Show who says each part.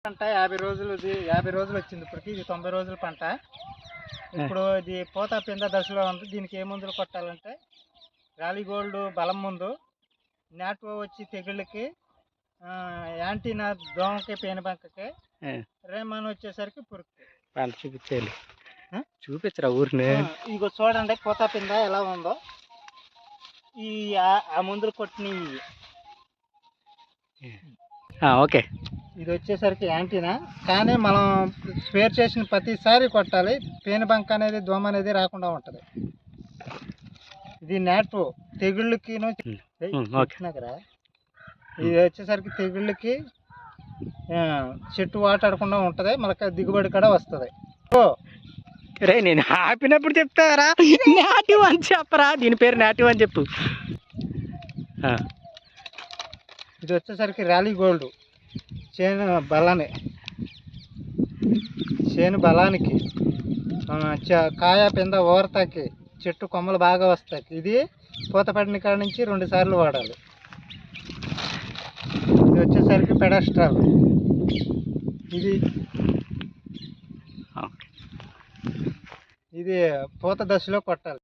Speaker 1: పంట 50 రోజులు 50 రోజులు వచ్చింది. ఇప్పటికి ఇది 90 రోజుల పంట. ఇప్పుడు ఇది పూత పింద దశలో ఉంది. దీనికి ఏ మందులు కొట్టాలంటే రాలీ గోల్డ్ బలం ముందు, నాటువ వచ్చి తెగుళ్ళకి, యాంటీనా దోమకి పేనుబంకకి, రేమాన్ వచ్చేసరికి పురుగుకి.
Speaker 2: పంట చూపించాలి, చూపించరా ఊరిని.
Speaker 1: ఇగో చూడండి పూత పింద ఎలా ఉందో. ఈ ఆ మందులు కొట్టినవి.
Speaker 2: ఓకే.
Speaker 1: ఇది వచ్చేసరికి యాంటీనా, కానీ మనం స్పేర్ చేసిన ప్రతిసారి కొట్టాలి. పేనుబంక అనేది దోమ అనేది రాకుండా ఉంటుంది. ఇది నాటు తెగుళ్ళకి, ఇది వచ్చేసరికి తెగుళ్ళకి చెట్టు వాటాడకుండా ఉంటుంది. మనకి దిగుబడి కూడా వస్తుంది.
Speaker 2: రే నేను ఆపినప్పుడు చెప్తారా, నాటివ్ అని చెప్పరా, దీని పేరు నాటివ్ అని చెప్పు.
Speaker 1: ఇది వచ్చేసరికి రాలీ గోల్డ్ చేను బలానికి, కాయ పింద ఓరతాకి, చెట్టు కొమ్మలు బాగా వస్తాయి. ఇది పూత పడిన కాడ నుంచి 2 సార్లు వాడాలి. ఇది వచ్చేసరికి పెడాస్ట్రాల్. ఇది పూత దశలో కొట్టాలి.